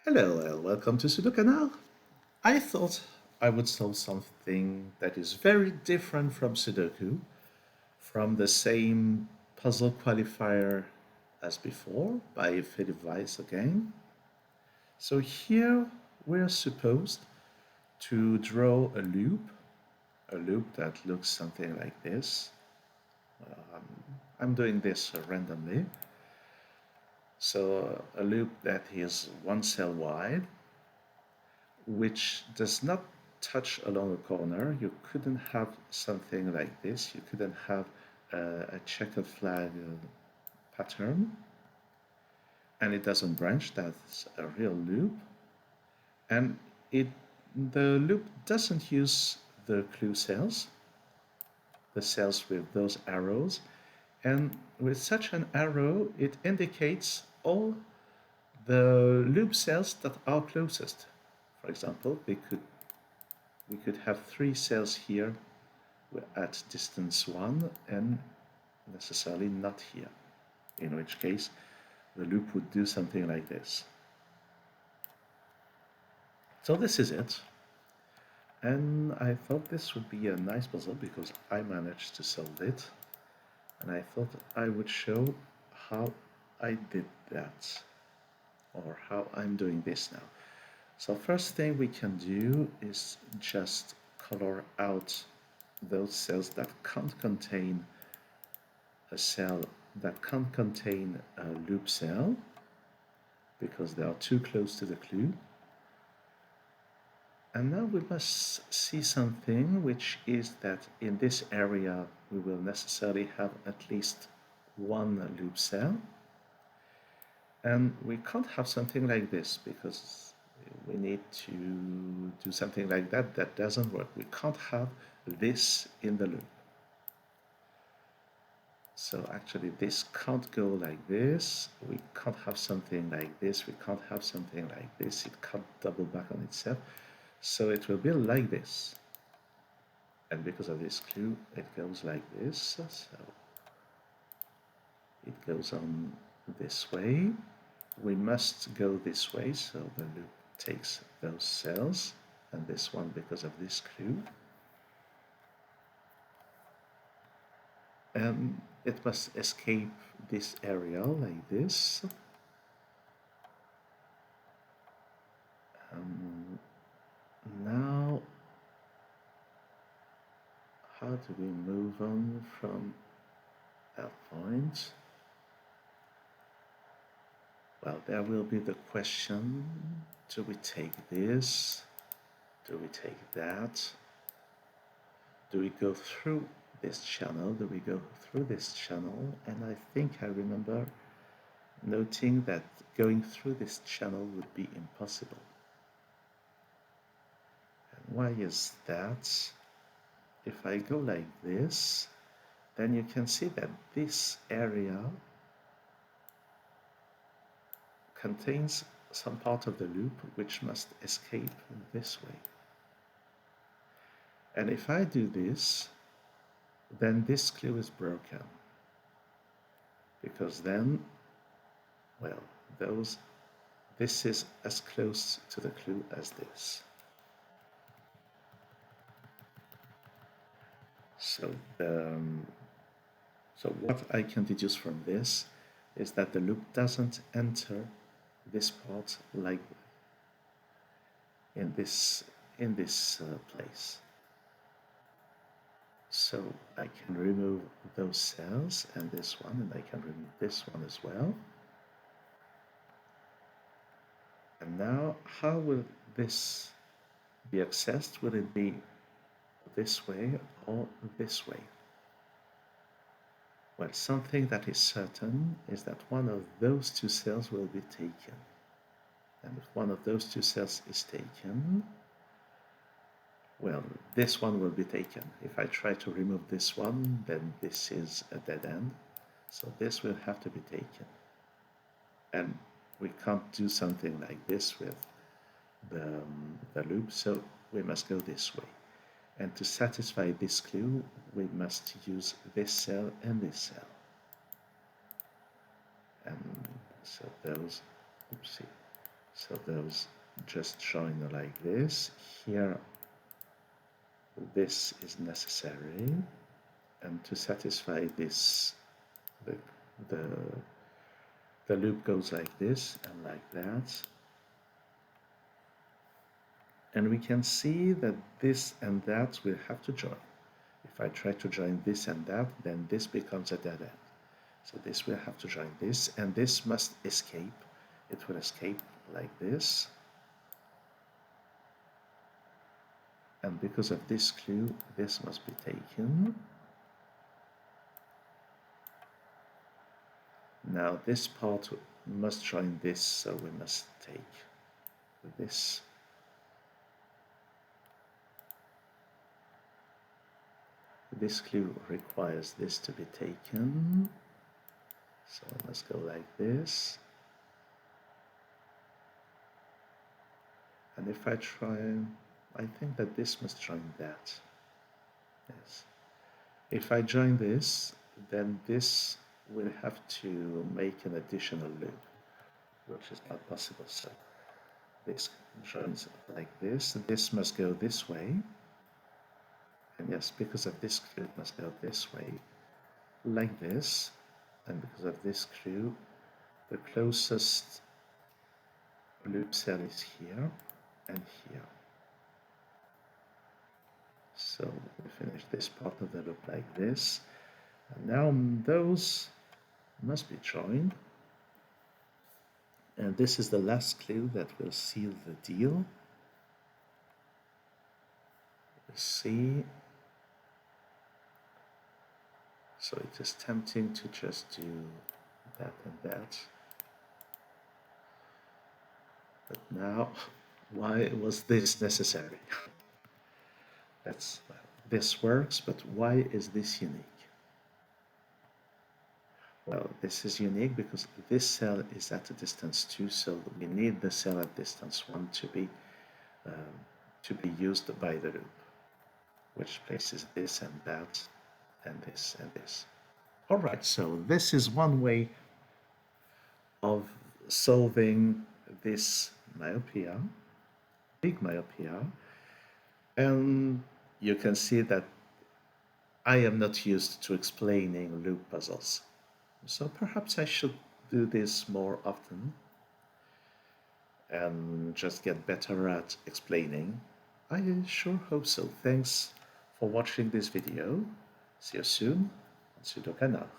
Hello and welcome to SudoKanard. I thought I would solve something that is very different from Sudoku, from the same puzzle qualifier as before by Weiß again. So here we're supposed to draw a loop that looks something like this. I'm doing this randomly. So a loop that is one cell wide, which does not touch along a corner. You couldn't have something like this. You couldn't have a checkered flag pattern. And it doesn't branch. That's a real loop. And it the loop doesn't use the clue cells, the cells with those arrows. And with such an arrow, it indicates all the loop cells that are closest. For example, we could have three cells here at distance 1 and necessarily not here, in which case the loop would do something like this. So this is it. And I thought this would be a nice puzzle because I managed to solve it. And I thought I would show how I did that, or how I'm doing this now. So first thing we can do is just color out those cells that can't contain a cell that can't contain a loop cell because they are too close to the clue. And now we must see something, which is that in this area we will necessarily have at least one loop cell. And we can't have something like this because we need to do something like that. That doesn't work. We can't have this in the loop. So actually this can't go like this. We can't have something like this. We can't have something like this. It can't double back on itself. So it will be like this. And because of this clue, it goes like this. So it goes on this way. We must go this way, so the loop takes those cells, and this one because of this clue. And it must escape this area like this. Now, how do we move on from that point? Well, there will be the question, do we take this? Do we take that? Do we go through this channel? Do we go through this channel? And I think I remember noting that going through this channel would be impossible. And why is that? If I go like this, then you can see that this area contains some part of the loop which must escape this way. And if I do this, then this clue is broken. Because then, well, this is as close to the clue as this. So what I can deduce from this is that the loop doesn't enter this part like in this place. So I can remove those cells and this one, and I can remove this one as well. And now, how will this be accessed? Will it be this way or this way? Well, something that is certain is that one of those two cells will be taken. And if one of those two cells is taken, well, this one will be taken. If I try to remove this one, then this is a dead end. So this will have to be taken. And we can't do something like this with the loop, so we must go this way. And to satisfy this clue, we must use this cell and this cell. And so those, oopsie. So those just join like this. Here, this is necessary, and to satisfy this, the, the, the loop goes like this and like that. And we can see that this and that will have to join. If I try to join this and that, then this becomes a dead end. So this will have to join this, and this must escape. It will escape like this. And because of this clue, this must be taken. Now this part must join this, so we must take this. This clue requires this to be taken. So let's go like this. And if I try, I think that this must join that. Yes. If I join this, then this will have to make an additional loop, which is not possible. So this joins like this. This must go this way. And yes, because of this clue, it must go this way, like this. And because of this clue, the closest loop cell is here and here. So we finish this part of the loop like this. And now those must be joined. And this is the last clue that will seal the deal. Let's see. So it is tempting to just do that and that. But now, why was this necessary? This works, but why is this unique? Well, this is unique because this cell is at a distance 2, so we need the cell at distance 1 to be used by the loop, which places this and that, and this and this. All right, so this is one way of solving this myopia, big myopia, and you can see that I am not used to explaining loop puzzles. So perhaps I should do this more often and just get better at explaining. I sure hope so. Thanks for watching this video. See you soon on SudoKanard.